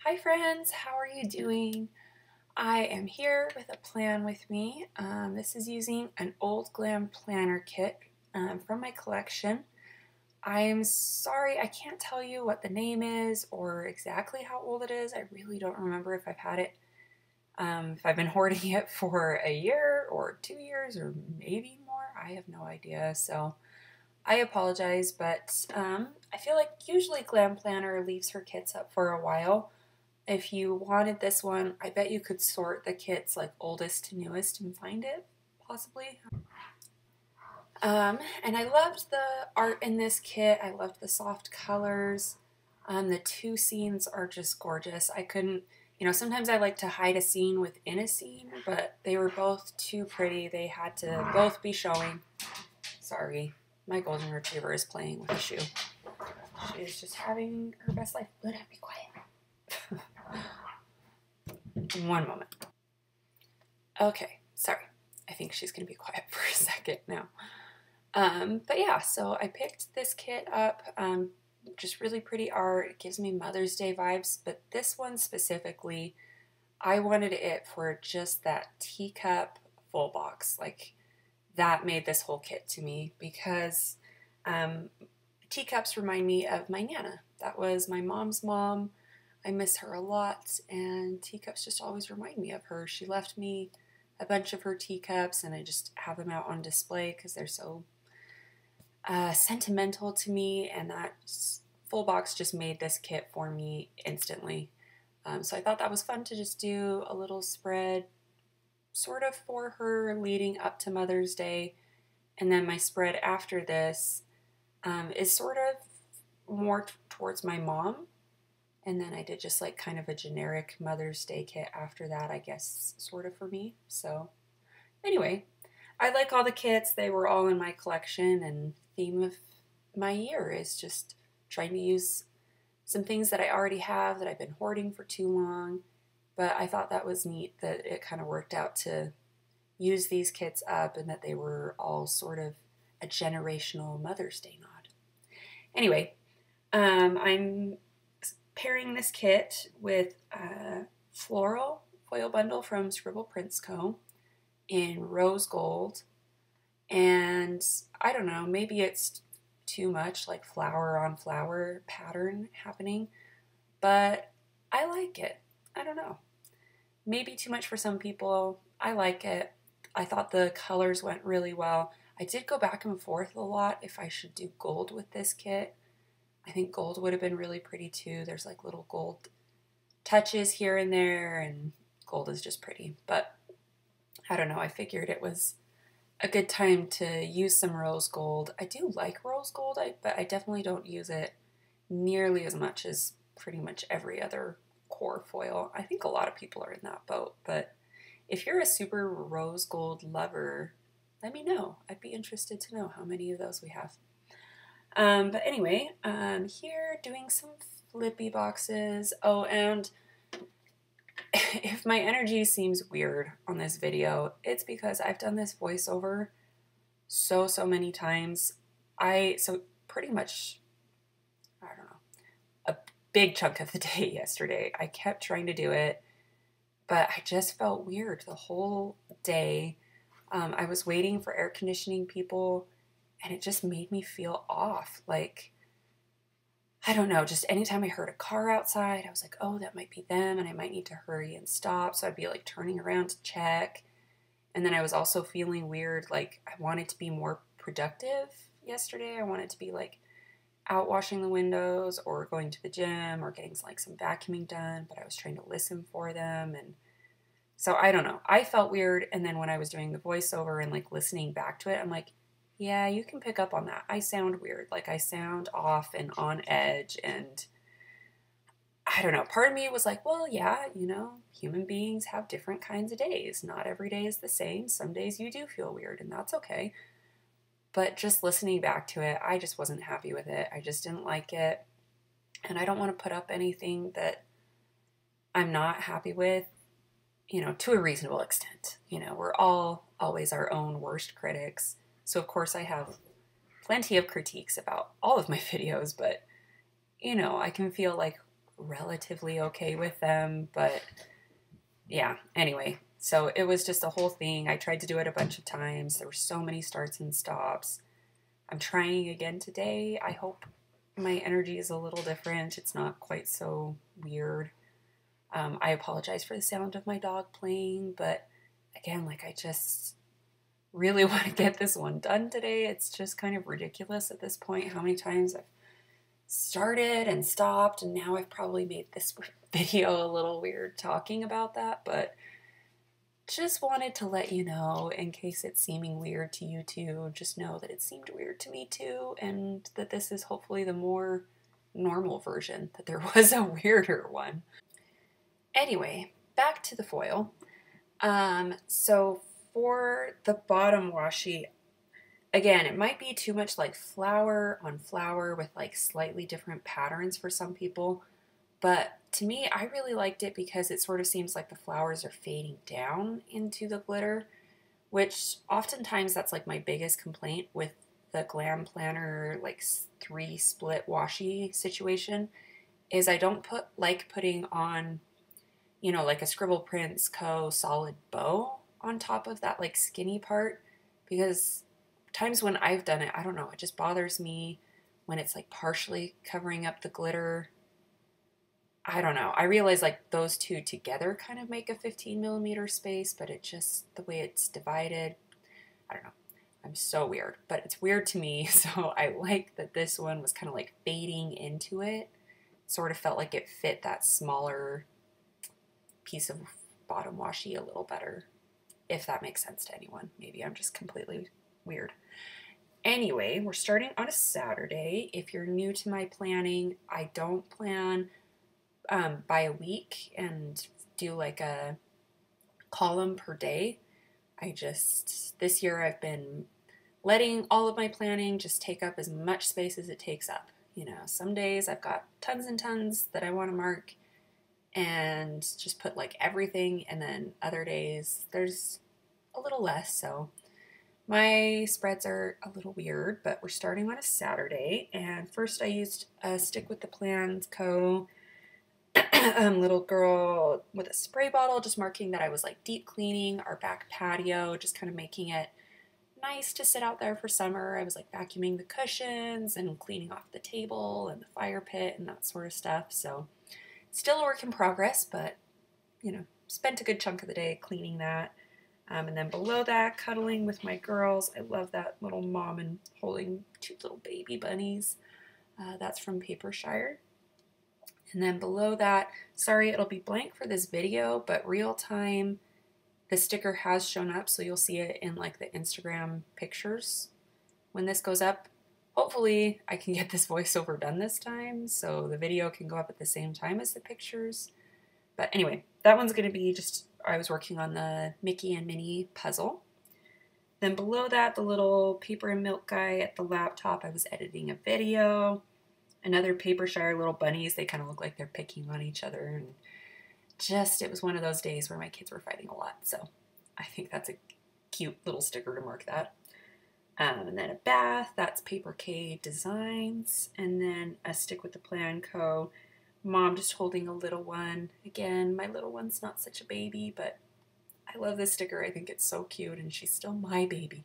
Hi friends, how are you doing? I am here with a plan with me. This is using an old Glam planner kit from my collection. I am sorry I can't tell you what the name is or exactly how old it is. I really don't remember if I've had it, if I've been hoarding it for a year or 2 years or maybe more. I have no idea, so I apologize, but I feel like usually Glam Planner leaves her kits up for a while. If you wanted this one, I bet you could sort the kits like oldest to newest and find it, possibly. And I loved the art in this kit. I loved the soft colors. The two scenes are just gorgeous. I couldn't, sometimes I like to hide a scene within a scene, but they were both too pretty. They had to both be showing. Sorry, my golden retriever is playing with a shoe. She is just having her best life. Luna, be quiet. One moment. Okay, sorry. I think she's going to be quiet for a second now. But yeah, so I picked this kit up. Just really pretty art. It gives me Mother's Day vibes, but this one specifically, I wanted it for just that teacup full box. Like, that made this whole kit to me because teacups remind me of my Nana. That was my mom's mom. I miss her a lot, and teacups just always remind me of her. She left me a bunch of her teacups, and I just have them out on display because they're so sentimental to me, and that full box just made this kit for me instantly. So I thought that was fun to just do a little spread sort of for her leading up to Mother's Day, and then my spread after this is sort of more towards my mom. And then I did just like kind of a generic Mother's Day kit after that, I guess, sort of for me. So anyway, I like all the kits. They were all in my collection, and theme of my year is just trying to use some things that I already have that I've been hoarding for too long. But I thought that was neat that it kind of worked out to use these kits up and that they were all sort of a generational Mother's Day nod. Anyway, I'm pairing this kit with a floral foil bundle from Scribble Prints Co. in rose gold, and I don't know, maybe it's too much like flower on flower pattern happening, but I like it. I don't know, maybe too much for some people. I like it. I thought the colors went really well. I did go back and forth a lot if I should do gold with this kit. I think gold would have been really pretty too. There's like little gold touches here and there, and gold is just pretty. But I don't know, I figured it was a good time to use some rose gold. I do like rose gold, but I definitely don't use it nearly as much as pretty much every other core foil. I think a lot of people are in that boat, but if you're a super rose gold lover, let me know. I'd be interested to know how many of those we have. But anyway, here doing some flippy boxes. Oh, and if my energy seems weird on this video, it's because I've done this voiceover so many times. So pretty much, I don't know, a big chunk of the day yesterday, I kept trying to do it, but I just felt weird the whole day. I was waiting for air conditioning people, and it just made me feel off. Like, I don't know, just anytime I heard a car outside, I was like, oh, that might be them, and I might need to hurry and stop. So I'd be like turning around to check. And then I was also feeling weird, like I wanted to be more productive yesterday. I wanted to be like out washing the windows or going to the gym or getting like some vacuuming done, but I was trying to listen for them. And so I don't know, I felt weird. And then when I was doing the voiceover and like listening back to it, I'm like, yeah, you can pick up on that. I sound weird. Like, I sound off and on edge, and I don't know. Part of me was like, well, yeah, human beings have different kinds of days. Not every day is the same. Some days you do feel weird, and that's okay. But just listening back to it, I just wasn't happy with it. I just didn't like it, and I don't want to put up anything that I'm not happy with, to a reasonable extent. We're all always our own worst critics. So of course I have plenty of critiques about all of my videos, but I can feel like relatively okay with them, but yeah, anyway. So it was just a whole thing. I tried to do it a bunch of times. There were so many starts and stops. I'm trying again today. I hope my energy is a little different. It's not quite so weird. I apologize for the sound of my dog playing, but again, like I just really want to get this one done today. It's just kind of ridiculous at this point how many times I've started and stopped, and now I've probably made this video a little weird talking about that, but just wanted to let you know, in case it's seeming weird to you too, just know that it seemed weird to me too, and that this is hopefully the more normal version, that there was a weirder one. Anyway, back to the foil. So for the bottom washi, again, it might be too much like flower on flower with like slightly different patterns for some people. But to me, I really liked it because it sort of seems like the flowers are fading down into the glitter, which oftentimes that's like my biggest complaint with the Glam Planner like 3 split washi situation is I don't like putting on, you know, like a Scribble Prints Co. solid bow on top of that like skinny part, because times when I've done it, I don't know, it just bothers me when it's like partially covering up the glitter. I don't know. I realize like those two together kind of make a 15mm space, but it just, the way it's divided, I don't know. I'm so weird, but it's weird to me. So I like that this one was kind of like fading into it. Sort of felt like it fit that smaller piece of bottom washi a little better, if that makes sense to anyone. Maybe I'm just completely weird. Anyway, we're starting on a Saturday. If you're new to my planning, I don't plan by a week and do like a column per day. This year I've been letting all of my planning just take up as much space as it takes up. You know, some days I've got tons and tons that I want to mark and just put like everything, and then other days there's a little less. So my spreads are a little weird, but we're starting on a Saturday. And first I used a Stick with the Plans Co. Little girl with a spray bottle, just marking that I was like deep cleaning our back patio, just kind of making it nice to sit out there for summer. I was like vacuuming the cushions and cleaning off the table and the fire pit and that sort of stuff. So still a work in progress, but you know, spent a good chunk of the day cleaning that. And then below that, cuddling with my girls. I love that little mom and holding 2 little baby bunnies. That's from Papershire. And then below that, sorry it'll be blank for this video, but real time, the sticker has shown up, so you'll see it in like the Instagram pictures when this goes up. Hopefully I can get this voiceover done this time, so the video can go up at the same time as the pictures. But anyway, that one's going to be just, I was working on the Mickey and Minnie puzzle. Then below that, the little paper and milk guy at the laptop, I was editing a video. Another Papershire little bunnies, they kind of look like they're picking on each other. And just, it was one of those days where my kids were fighting a lot. So I think that's a cute little sticker to mark that. And then a bath, that's Paper K Designs. And then a Stick with the Plan Co. Mom just holding a little one. Again, my little one's not such a baby, but I love this sticker. I think it's so cute, and she's still my baby.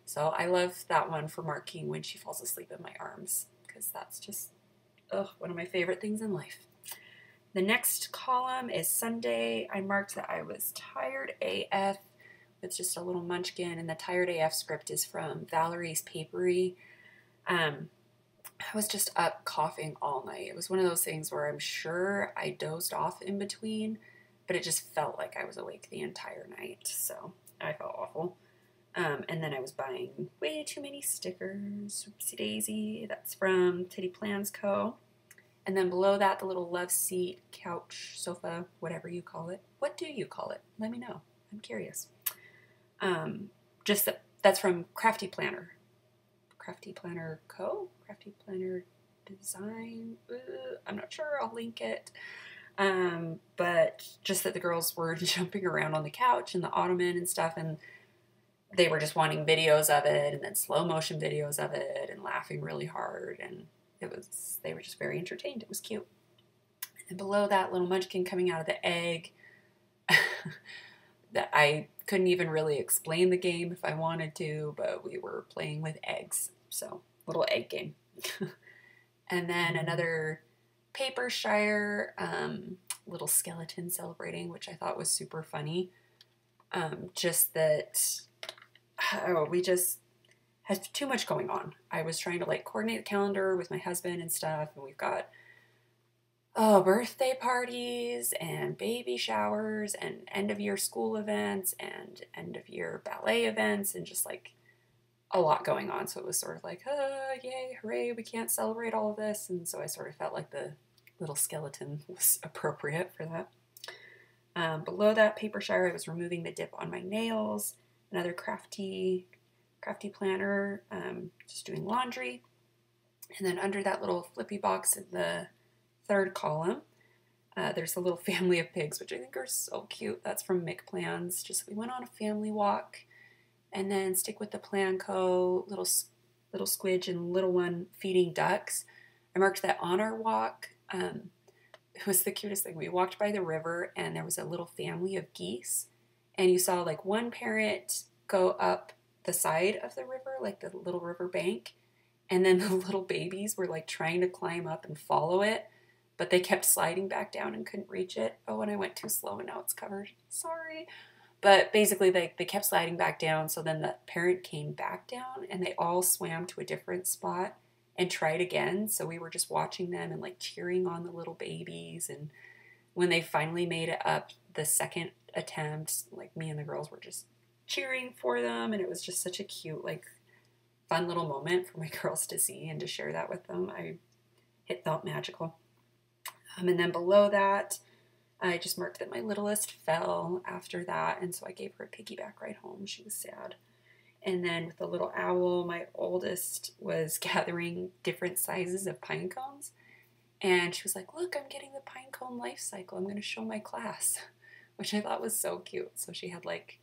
So I love that one for marking when she falls asleep in my arms, because that's just one of my favorite things in life. The next column is Sunday. I marked that I was tired AF. It's just a little munchkin, and the Tired AF script is from Valerie's Papery. I was just up coughing all night. It was one of those things where I'm sure I dozed off in between, but it just felt like I was awake the entire night, so I felt awful. And then I was buying way too many stickers. Oopsie daisy. That's from Titty Plans Co. And then below that, the little love seat, couch, sofa, whatever you call it. What do you call it? Let me know. I'm curious. That's from Crafty Planner. Crafty Planner Co. Crafty Planner Design. I'm not sure. I'll link it. But just that the girls were jumping around on the couch and the ottoman and stuff, and they were just wanting videos of it, and then slow motion videos of it, and laughing really hard, and they were just very entertained. It was cute. And below that, little munchkin coming out of the egg. That I couldn't even really explain the game if I wanted to, but we were playing with eggs. So, little egg game. And then another paper shire, little skeleton celebrating, which I thought was super funny. Just that, we just had too much going on. I was trying to like coordinate the calendar with my husband and stuff, and we've got birthday parties and baby showers and end of year school events and end of year ballet events and just like a lot going on. So it was sort of like, yay, hooray, we can't celebrate all of this. And so I sort of felt like the little skeleton was appropriate for that. Below that paper shire, I was removing the dip on my nails, another crafty planner, just doing laundry. And then under that little flippy box in the third column, there's a little family of pigs, which I think are so cute. That's from Mick Plans. Just we went on a family walk, and then stick with the plan little squidge and little one feeding ducks. I marked that on our walk. It was the cutest thing. We walked by the river, and there was a little family of geese, and you saw like one parent go up the side of the river, like the little river bank, and then the little babies were like trying to climb up and follow it, but they kept sliding back down and couldn't reach it. Oh, and I went too slow and now it's covered. Sorry. But basically they kept sliding back down. So then the parent came back down and they all swam to a different spot and tried again. So we were just watching them and like cheering on the little babies. And when they finally made it up the second attempt, like me and the girls were just cheering for them. And it was just such a cute, like fun little moment for my girls to see and to share that with them. It felt magical. And then below that, I just marked that my littlest fell after that, and so I gave her a piggyback ride home. She was sad. And then with the little owl, my oldest was gathering different sizes of pine cones, and she was like, look, I'm getting the pine cone life cycle. I'm going to show my class, which I thought was so cute. So she had like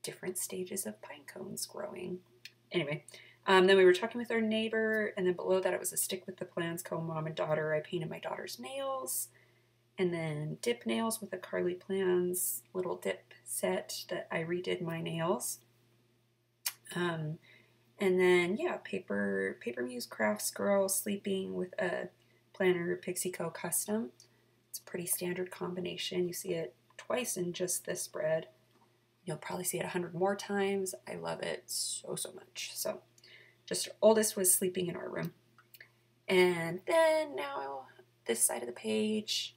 different stages of pine cones growing. Anyway, then we were talking with our neighbor, and then below that it was a stick with the plans co-mom and daughter. I painted my daughter's nails, and then dip nails with a Carly Plans little dip set that I redid my nails. And then, yeah, Paper Muse Crafts Girl sleeping with a planner Pixie Co. Custom. It's a pretty standard combination. You see it twice in just this spread. You'll probably see it 100 more times. I love it so much. So just our oldest was sleeping in our room. And then now this side of the page,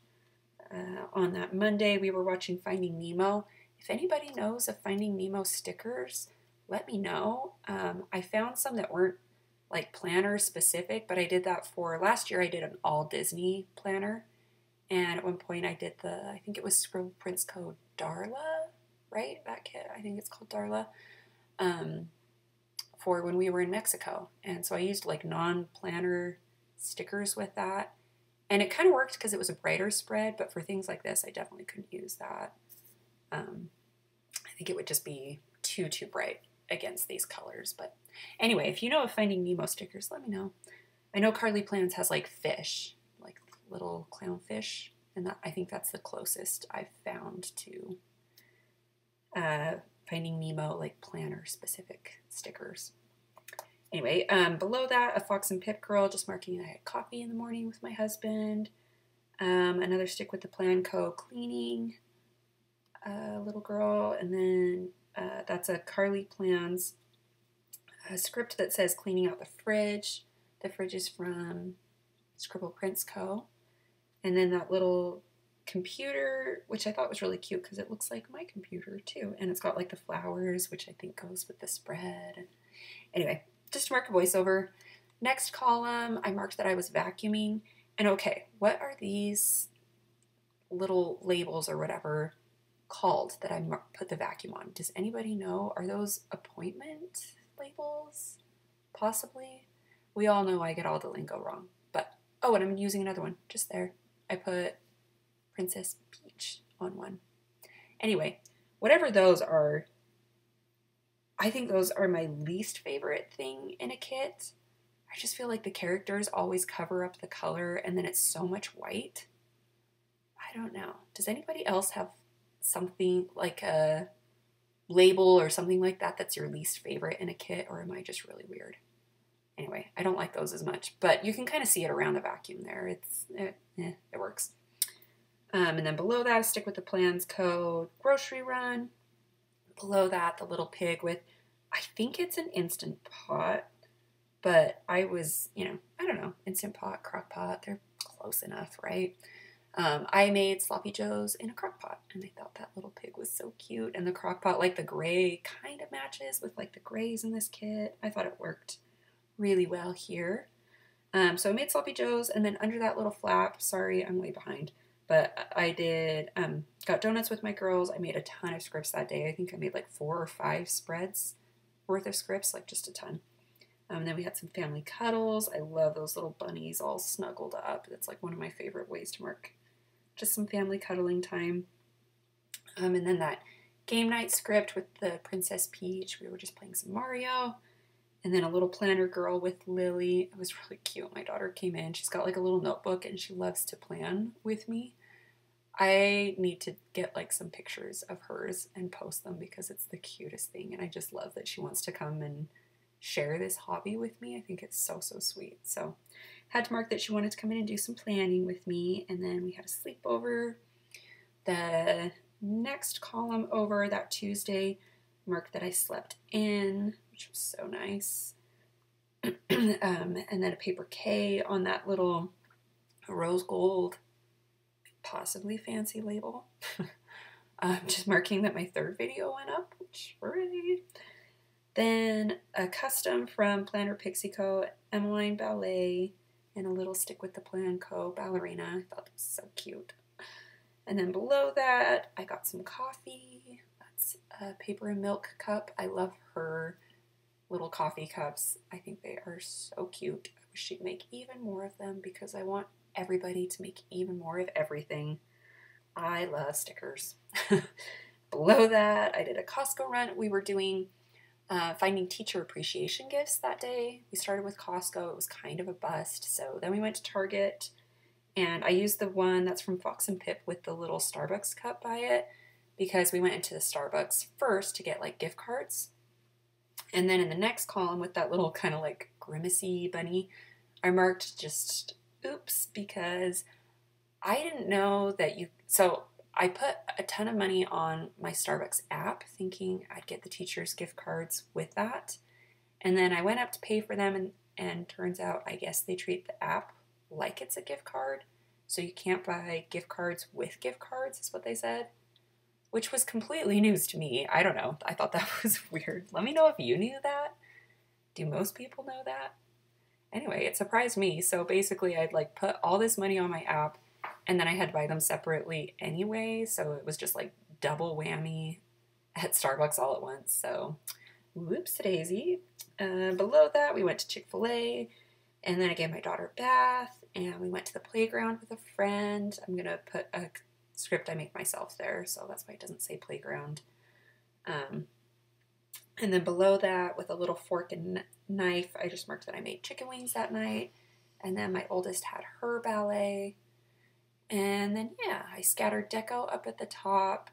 on that Monday, we were watching Finding Nemo. If anybody knows of Finding Nemo stickers, let me know. I found some that weren't like planner specific, but I did that for last year. I did an all Disney planner, and at one point I did I think it was Scribble Prints Co. Darla, right? That kit, I think it's called Darla, for when we were in Mexico. And so I used like non-planner stickers with that. And it kind of worked because it was a brighter spread, but for things like this, I definitely couldn't use that. I think it would just be too bright against these colors. But anyway, if you know of Finding Nemo stickers, let me know. I know Carly Plans has like fish, like little clownfish, and I think that's the closest I've found to Finding Nemo like planner specific stickers. Anyway, below that, a Fox and Pip girl, just marking that I had coffee in the morning with my husband. Another stick with the Plan Co. cleaning, little girl, and then that's a Carly Plans script that says cleaning out the fridge. The fridge is from Scribble Prints Co. And then that little computer, which I thought was really cute because it looks like my computer too. And it's got like the flowers, which I think goes with the spread. Anyway, just to mark a voiceover. Next column, I marked that I was vacuuming. And okay, what are these little labels or whatever called that I put the vacuum on? Does anybody know? Are those appointment labels? Possibly. We all know I get all the lingo wrong. But, oh, and I'm using another one just there. I put Princess Peach on one. Anyway, whatever those are, I think those are my least favorite thing in a kit. I just feel like the characters always cover up the color and then it's so much white. I don't know. Does anybody else have something like a label or something like that that's your least favorite in a kit, or am I just really weird? Anyway, I don't like those as much, but you can kind of see it around the vacuum there. It works. And then below that, Stick with the Plans code, grocery run. Below that, the little pig with, I think it's an Instant Pot, but I was, I don't know, Instant Pot, crock pot, they're close enough, right? I made Sloppy Joes in a crock pot, and I thought that little pig was so cute. And the crock pot, like the gray, kind of matches with like the grays in this kit. I thought it worked really well here. So I made Sloppy Joes, and then under that little flap, sorry, I'm way behind, but I did, got donuts with my girls. I made a ton of scripts that day. I think I made like 4 or 5 spreads worth of scripts, like just a ton. And then we had some family cuddles. I love those little bunnies all snuggled up. That's like one of my favorite ways to mark just some family cuddling time. And then that game night script with the Princess Peach. We were just playing some Mario. And then a little planner girl with Lily. It was really cute. My daughter came in. She's got like a little notebook and she loves to plan with me. I need to get like some pictures of hers and post them because it's the cutest thing. And I just love that she wants to come and share this hobby with me. I think it's so, so sweet. So had to mark that she wanted to come in and do some planning with me. And then we had a sleepover. The next column over that Tuesday marked that I slept in, which was so nice. And then a paper K on that little rose gold, possibly fancy label. Just marking that my 3rd video went up, which hooray. Then a custom from Planner Pixie Co. Emmeline Ballet, and a little Stick with the Plan Co. ballerina. I thought that was so cute. And then below that, I got some coffee. That's a Paper and Milk cup. I love her little coffee cups. I think they are so cute. I wish she'd make even more of them because I want everybody to make even more of everything. I love stickers. Below that, I did a Costco run. We were doing finding teacher appreciation gifts that day. We started with Costco. It was kind of a bust. So then we went to Target, and I used the one that's from Fox and Pip with the little Starbucks cup by it because we went into the Starbucks first to get like gift cards. And then in the next column with that little kind of like grimacy bunny, I marked just oops because I didn't know that so I put a ton of money on my Starbucks app thinking I'd get the teacher's gift cards with that. And then I went up to pay for them and turns out I guess they treat the app like it's a gift card. So you can't buy gift cards with gift cards is what they said, which was completely news to me. I don't know. I thought that was weird. Let me know if you knew that. Do most people know that? Anyway, it surprised me. So basically I'd like put all this money on my app and then I had to buy them separately anyway. So it was just like double whammy at Starbucks all at once. So whoops daisy. Below that, we went to Chick-fil-A, and then I gave my daughter a bath, and we went to the playground with a friend. I'm going to put a script I make myself there, so that's why it doesn't say playground. And then below that, with a little fork and knife, I just marked that I made chicken wings that night. And then my oldest had her ballet. And then, yeah, I scattered deco up at the top.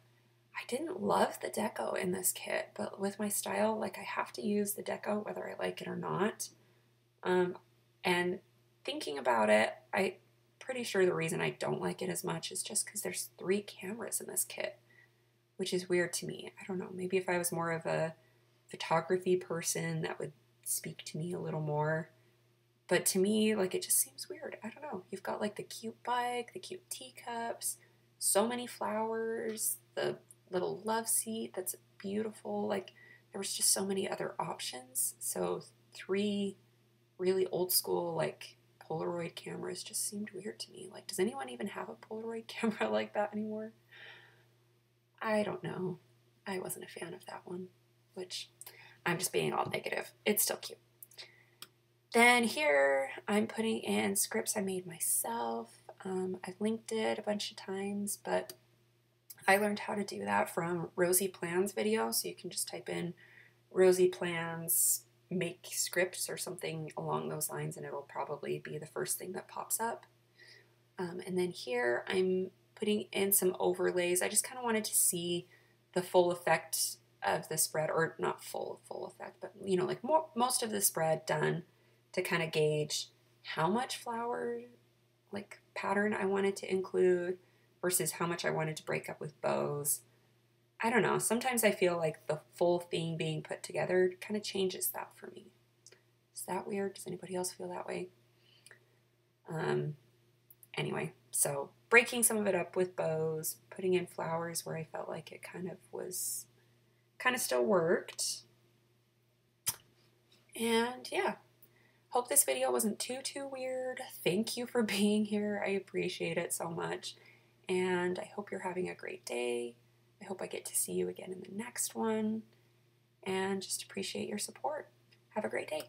I didn't love the deco in this kit, but with my style, like I have to use the deco whether I like it or not. And thinking about it, I'm pretty sure the reason I don't like it as much is just because there's 3 cameras in this kit, which is weird to me. I don't know, maybe if I was more of a photography person, that would speak to me a little more. But to me, like, it just seems weird. I don't know. You've got like the cute bike, the cute teacups, so many flowers, the little love seat that's beautiful. Like, there was just so many other options. So 3 really old school, like, Polaroid cameras just seemed weird to me. Like, does anyone even have a Polaroid camera like that anymore? I don't know. I wasn't a fan of that one, which I'm just being all negative. It's still cute. Then here I'm putting in scripts I made myself. I've linked it a bunch of times, but I learned how to do that from Rosie Plans video. So you can just type in Rosie Plans make scripts or something along those lines, and it'll probably be the first thing that pops up. And then here I'm putting in some overlays. I just kind of wanted to see the full effect of the spread, or not full effect, but you know, like most of the spread done to kind of gauge how much flower like pattern I wanted to include versus how much I wanted to break up with bows. I don't know. Sometimes I feel like the full thing being put together kind of changes that for me. Is that weird? Does anybody else feel that way? Anyway, so breaking some of it up with bows, putting in flowers where I felt like it kind of still worked. And yeah, hope this video wasn't too weird. Thank you for being here. I appreciate it so much. And I hope you're having a great day. I hope I get to see you again in the next one. And just appreciate your support. Have a great day.